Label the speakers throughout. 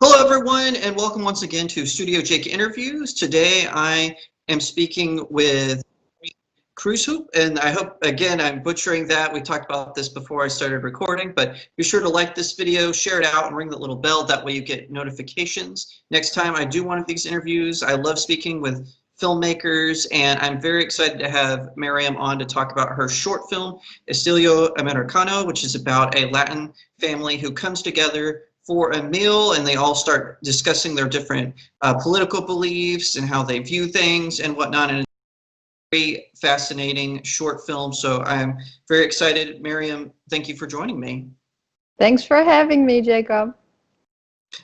Speaker 1: Hello, everyone, and welcome once again to StudioJake interviews. Today, I am speaking with Miriam Kruishoop, and I hope, again, I'm butchering that. We talked about this before I started recording, but be sure to like this video, share it out, and ring that little bell. That way you get notifications. Next time I do one of these interviews, I love speaking with filmmakers, and I'm very excited to have Miriam on to talk about her short film, Estilo Americano, which is about a Latin family who comes together for a meal, and they all start discussing their different political beliefs and how they view things and whatnot. And it's a very fascinating short film. So I'm very excited. Miriam, thank you for joining me.
Speaker 2: Thanks for having me, Jacob.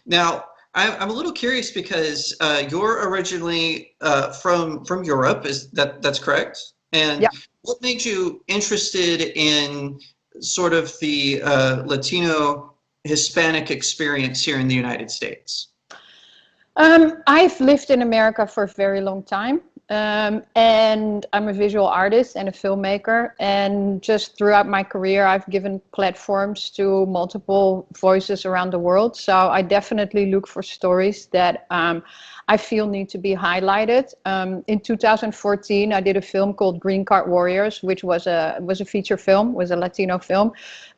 Speaker 1: Now, I'm a little curious because you're originally from Europe. That's correct? And
Speaker 2: Yeah.
Speaker 1: what made you interested in sort of the Latino Hispanic experience here in the United States?
Speaker 2: I've lived in America for a very long time, and I'm a visual artist and a filmmaker. And just throughout my career, I've given platforms to multiple voices around the world. So I definitely look for stories that I feel need to be highlighted. In 2014, I did a film called Green Card Warriors, which was a feature film, was a Latino film.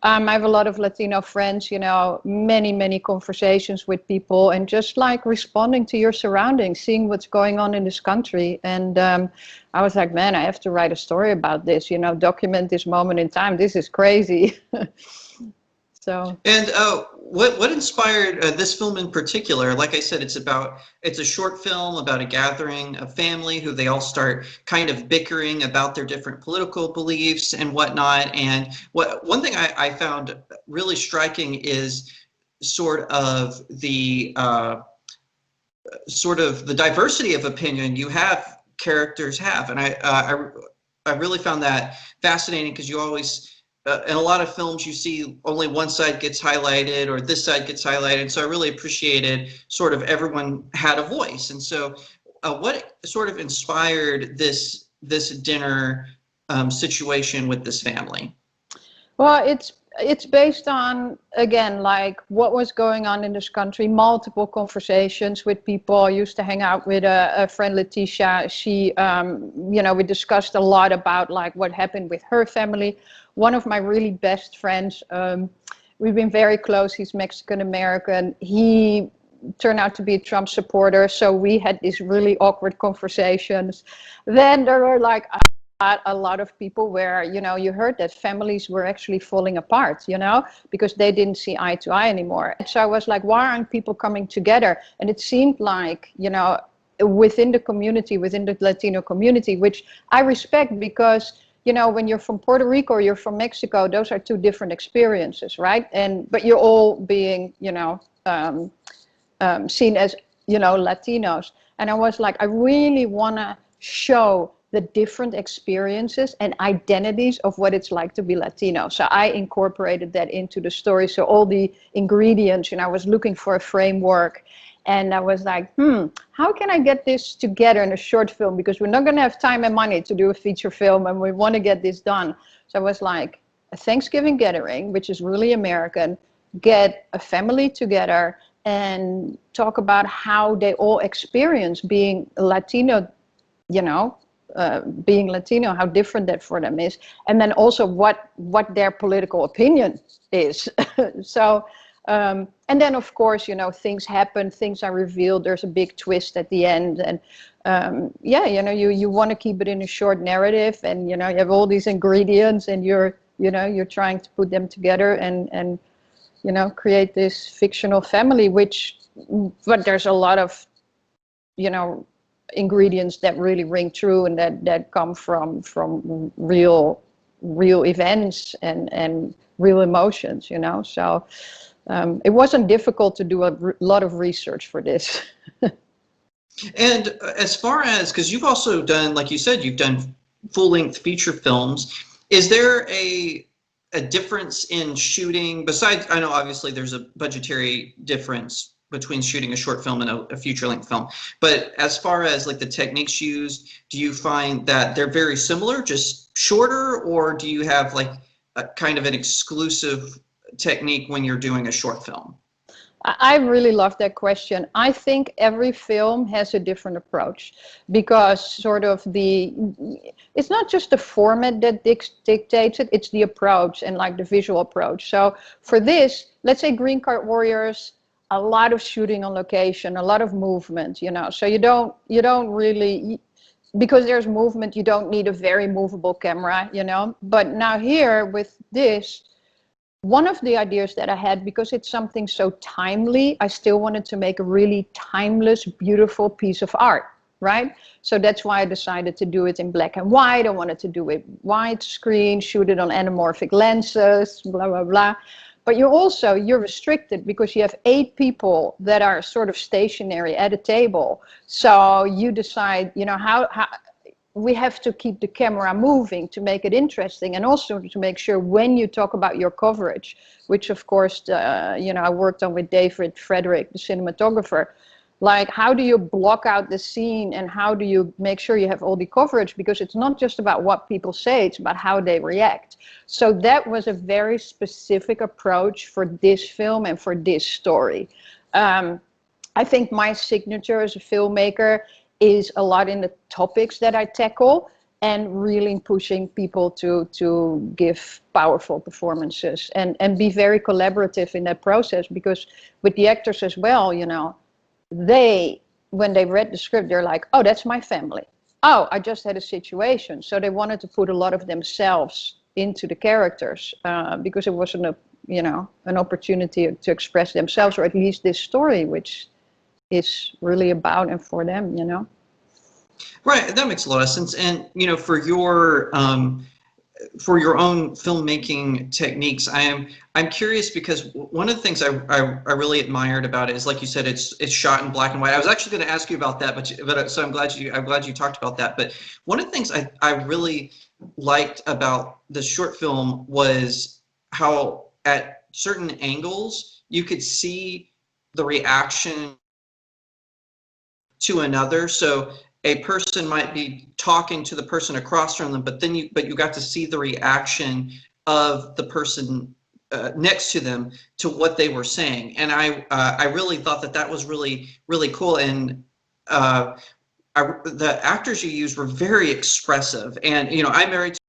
Speaker 2: I have a lot of Latino friends, you know, many conversations with people, and just like responding to your surroundings, seeing what's going on in this country. And I was like, man, I have to write a story about this, you know, document this moment in time. This is crazy. So.
Speaker 1: And what inspired this film in particular? Like I said, it's a short film about a gathering of family who they all start kind of bickering about their different political beliefs and whatnot. And one thing I found really striking is sort of the diversity of opinion you have characters have, and I really found that fascinating because you always. In a lot of films, you see only one side gets highlighted or this side gets highlighted. So I really appreciated sort of everyone had a voice. And so what sort of inspired this dinner situation with this family?
Speaker 2: Well, it's based on, again, like what was going on in this country, multiple conversations with people. I used to hang out with a friend, Leticia. She, you know, we discussed a lot about like what happened with her family. One of my really best friends, we've been very close. He's Mexican American. He turned out to be a Trump supporter. So we had these really awkward conversations. Then there were like a lot of people where, you know, you heard that families were actually falling apart, you know, because they didn't see eye to eye anymore. So I was like, why aren't people coming together? And it seemed like, you know, within the community, within the Latino community, which I respect because, you know, when you're from Puerto Rico or you're from Mexico, those are two different experiences, right? But you're all being, you know, seen as, you know, Latinos. And I was like, I really want to show the different experiences and identities of what it's like to be Latino. So I incorporated that into the story. So all the ingredients, and I was looking for a framework. And I was like, how can I get this together in a short film? Because we're not going to have time and money to do a feature film, and we want to get this done. So I was like, a Thanksgiving gathering, which is really American, get a family together and talk about how they all experience being Latino, you know, being Latino, how different that for them is. And then also what their political opinion is. So, and then of course, you know, things happen, things are revealed, there's a big twist at the end. And yeah, you know, you want to keep it in a short narrative, and, you know, you have all these ingredients, and you're trying to put them together and, you know, create this fictional family, but there's a lot of, you know, ingredients that really ring true and that come from real events and real emotions, you know. So it wasn't difficult to do a lot of research for this.
Speaker 1: And as far as, because you've also done, like you said, you've done full-length feature films, is there a difference in shooting, besides, I know obviously there's a budgetary difference between shooting a short film and a feature-length film, but as far as like the techniques used, do you find that they're very similar, just shorter, or do you have like a kind of an exclusive technique when you're doing a short film?
Speaker 2: I really love that question. I think every film has a different approach because sort of it's not just the format that dictates it, it's the approach and like the visual approach. So for this, let's say Green Card Warriors, a lot of shooting on location, a lot of movement, you know, so you don't really, because there's movement, you don't need a very movable camera, you know, but now here with this, one of the ideas that I had, because it's something so timely, I still wanted to make a really timeless, beautiful piece of art, right? So that's why I decided to do it in black and white. I wanted to do it widescreen, shoot it on anamorphic lenses, blah, blah, blah. But you're restricted because you have 8 people that are sort of stationary at a table. So you decide, you know, how we have to keep the camera moving to make it interesting, and also to make sure when you talk about your coverage, which of course, you know, I worked on with David Frederick, the cinematographer, like how do you block out the scene and how do you make sure you have all the coverage, because it's not just about what people say, it's about how they react. So that was a very specific approach for this film and for this story. I think my signature as a filmmaker is a lot in the topics that I tackle and really pushing people to give powerful performances and be very collaborative in that process, because with the actors as well, you know, when they read the script, they're like, oh, that's my family. Oh, I just had a situation. So they wanted to put a lot of themselves into the characters because it was an opportunity to express themselves, or at least this story, which is really about and for them, you know.
Speaker 1: Right, that makes a lot of sense. And you know, for your own filmmaking techniques, I'm curious, because one of the things I really admired about it is, like you said, it's shot in black and white. I was actually going to ask you about that, but so I'm glad you talked about that. But one of the things I really liked about the short film was how at certain angles you could see the reaction to another. So a person might be talking to the person across from them, but you got to see the reaction of the person next to them to what they were saying, and I really thought that was really cool. And the actors you used were very expressive, and you know, I'm married to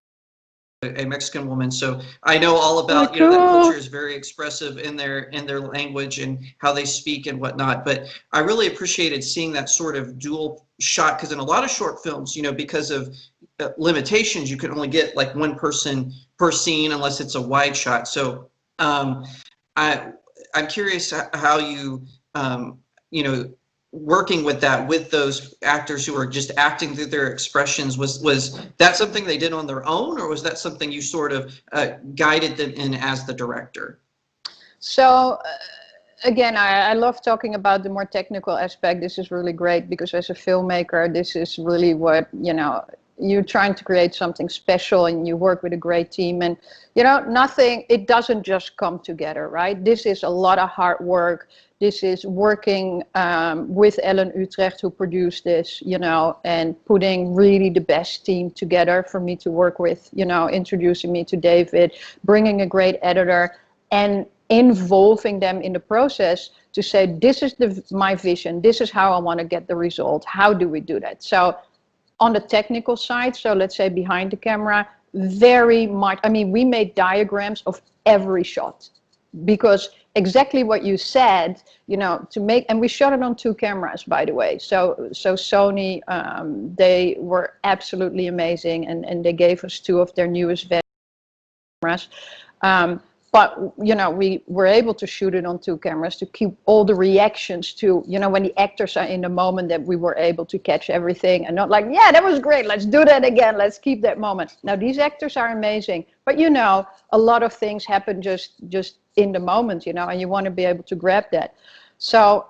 Speaker 1: a Mexican woman, so I know all about, you know, that culture is very expressive in their language and how they speak and whatnot. But I really appreciated seeing that sort of dual shot, because in a lot of short films, you know, because of limitations, you can only get like one person per scene unless it's a wide shot. So I'm curious how you you know, working with those actors who are just acting through their expressions, was that something they did on their own, or was that something you sort of guided them in as the director?
Speaker 2: So again, I love talking about the more technical aspect. This is really great because as a filmmaker, this is really what, you know, you're trying to create something special and you work with a great team, and you know, it doesn't just come together, right? This is a lot of hard work. This is working with Ellen Utrecht, who produced this, you know, and putting really the best team together for me to work with, you know, introducing me to David, bringing a great editor, and involving them in the process to say, this is my vision, this is how I want to get the result, how do we do that? So on the technical side, so let's say behind the camera, very much, I mean, we made diagrams of every shot, because exactly what you said, you know, to make, and we shot it on 2 cameras, by the way. So Sony, they were absolutely amazing, and they gave us 2 of their newest cameras. But, you know, we were able to shoot it on 2 cameras to keep all the reactions to, you know, when the actors are in the moment, that we were able to catch everything and not like, yeah, that was great, let's do that again, let's keep that moment. Now, these actors are amazing, but, you know, a lot of things happen just in the moment, you know, and you want to be able to grab that. So,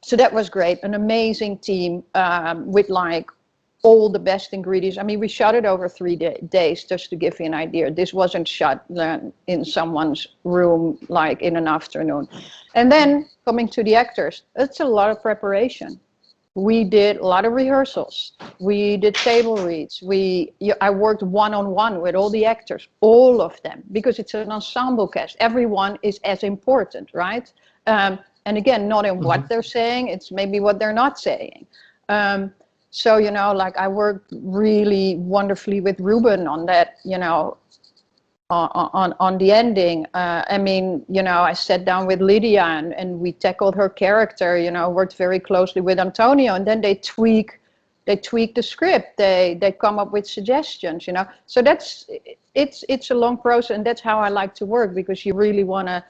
Speaker 2: so that was great, an amazing team with like all the best ingredients. I mean, we shot it over 3 days, just to give you an idea. This wasn't shot in someone's room, like in an afternoon. And then coming to the actors, it's a lot of preparation. We did a lot of rehearsals. We did table reads. I worked one-on-one with all the actors, all of them, because it's an ensemble cast. Everyone is as important, right? And again, not in what they're saying, it's maybe what they're not saying. So, you know, like I worked really wonderfully with Ruben on that, you know, on the ending. I mean, you know, I sat down with Lydia and we tackled her character, you know, worked very closely with Antonio, and then they tweak the script. They come up with suggestions, you know. So it's a long process, and that's how I like to work, because you really want to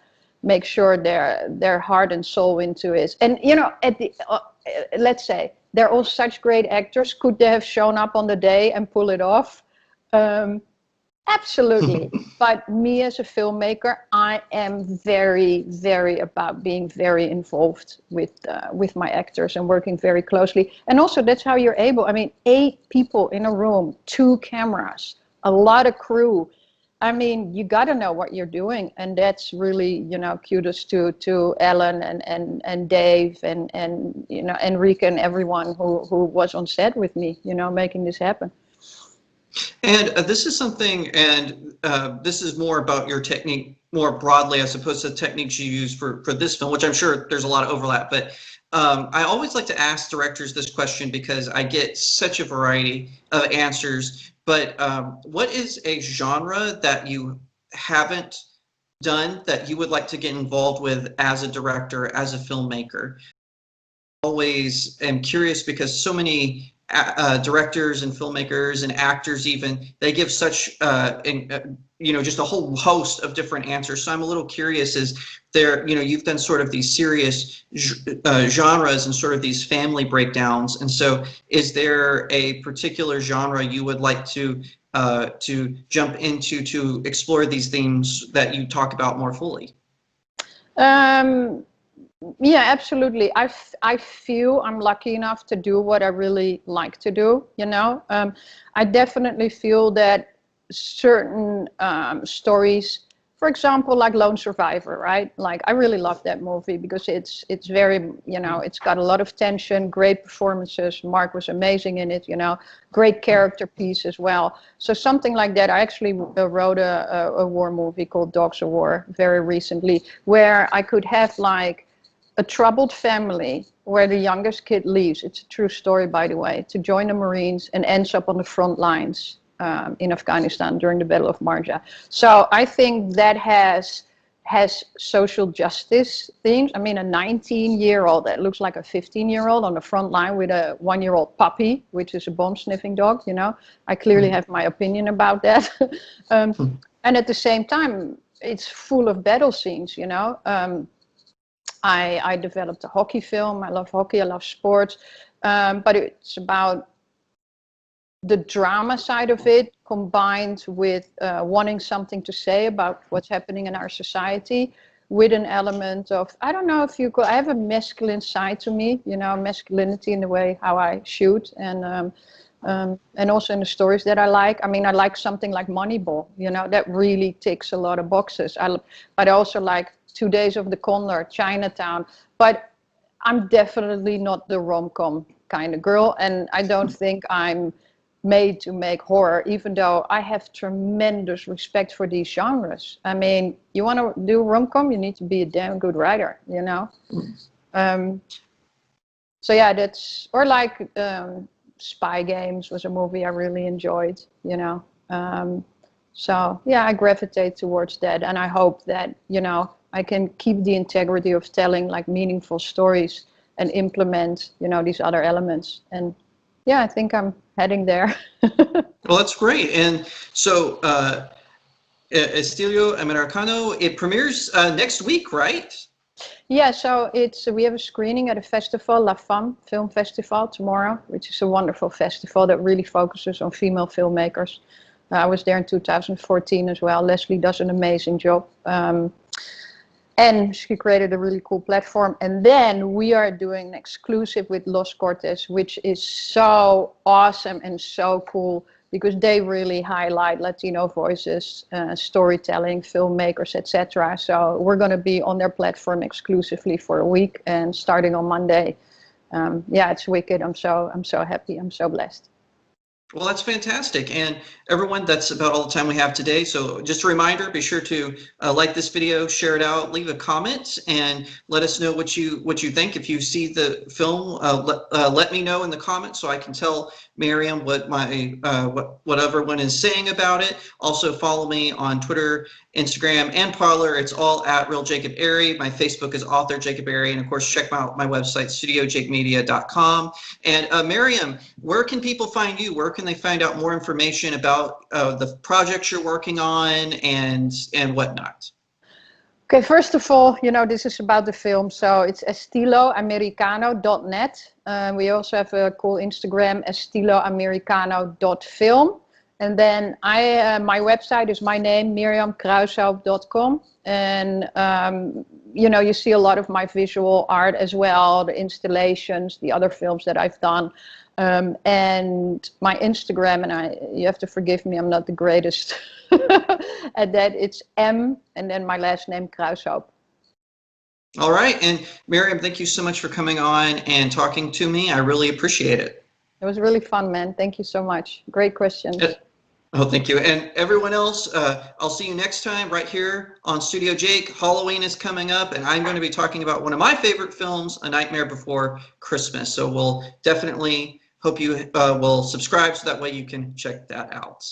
Speaker 2: make sure their heart and soul into it. And, you know, at the let's say they're all such great actors. Could they have shown up on the day and pull it off? Absolutely. But me as a filmmaker, I am very, very about being very involved with my actors and working very closely. And also that's how you're able, I mean, 8 people in a room, 2 cameras, a lot of crew. I mean, you got to know what you're doing. And that's really, you know, kudos to Ellen and Dave and, you know, Enrique and everyone who was on set with me, you know, making this happen.
Speaker 1: And this is something, and this is more about your technique more broadly as opposed to the techniques you use for this film, which I'm sure there's a lot of overlap. But I always like to ask directors this question because I get such a variety of answers. But what is a genre that you haven't done that you would like to get involved with as a director, as a filmmaker? Always am curious because so many directors and filmmakers and actors even, they give such you know, just a whole host of different answers. So I'm a little curious, is there, you know, you've done sort of these serious genres and sort of these family breakdowns, and so is there a particular genre you would like to jump into to explore these themes that you talk about more fully?
Speaker 2: Yeah, absolutely. I feel I'm lucky enough to do what I really like to do, you know. I definitely feel that certain stories, for example, like Lone Survivor, right? Like I really love that movie because it's very, you know, it's got a lot of tension, great performances. Mark was amazing in it, you know, great character piece as well. So something like that. I actually wrote a war movie called Dogs of War very recently, where I could have like a troubled family where the youngest kid leaves, it's a true story by the way, to join the Marines and ends up on the front lines in Afghanistan during the Battle of Marja. So I think that has social justice themes. I mean, a 19-year-old that looks like a 15-year-old on the front line with a 1-year-old puppy, which is a bomb-sniffing dog, you know. I clearly have my opinion about that. And at the same time, it's full of battle scenes, you know. I developed a hockey film. I love hockey, I love sports, but it's about the drama side of it combined with wanting something to say about what's happening in our society, with an element of, I don't know if you could, I have a masculine side to me, you know, masculinity in the way how I shoot, and also in the stories that I like. I mean, I like something like Moneyball, you know, that really ticks a lot of boxes. But I also like 2 Days of the Condor, Chinatown, but I'm definitely not the rom-com kind of girl, and I don't think I'm made to make horror, even though I have tremendous respect for these genres. I mean, you want to do rom-com, you need to be a damn good writer, you know. So yeah, that's, or like Spy Games was a movie I really enjoyed, you know. So yeah, I gravitate towards that, and I hope that, you know, I can keep the integrity of telling like meaningful stories and implement, you know, these other elements. And yeah, I think I'm heading there.
Speaker 1: Well, that's great. And so Estilo Americano, it premieres next week, right?
Speaker 2: Yeah, so we have a screening at a festival, La Femme Film Festival, tomorrow, which is a wonderful festival that really focuses on female filmmakers. I was there in 2014 as well. Leslie does an amazing job. And she created a really cool platform. And then we are doing an exclusive with Los Cortes, which is so awesome and so cool because they really highlight Latino voices, storytelling, filmmakers, etc. So we're going to be on their platform exclusively for a week and starting on Monday. Yeah, it's wicked. I'm so happy. I'm so blessed.
Speaker 1: Well, that's fantastic. And everyone, that's about all the time we have today. So just a reminder, be sure to like this video, share it out, leave a comment, and let us know what you think. If you see the film, let me know in the comments so I can tell Miriam what what everyone is saying about it. Also follow me on Twitter, Instagram, and Parler. It's all at Real Jacob Airy. My Facebook is Author Jacob Airy, and of course check out my website StudioJakeMedia.com. And Miriam, where can people find you? Where can they find out more information about the projects you're working on and whatnot?
Speaker 2: Okay, first of all, this is about the film, so it's estiloamericano.net. We also have a cool Instagram, estiloamericano.film. And then my website is my name, miriamkruishoop.com. And, you see a lot of my visual art as well, the installations, the other films that I've done. And my Instagram, and you have to forgive me, I'm not the greatest at that. It's M and then my last name, Kruishoop.
Speaker 1: All right. And Miriam, thank you so much for coming on and talking to me. I really appreciate it.
Speaker 2: It was really fun, man. Thank you so much. Great questions.
Speaker 1: Oh, thank you. And everyone else, I'll see you next time right here on Studio Jake. Halloween is coming up, and I'm going to be talking about one of my favorite films, A Nightmare Before Christmas. So we'll definitely hope you will subscribe so that way you can check that out.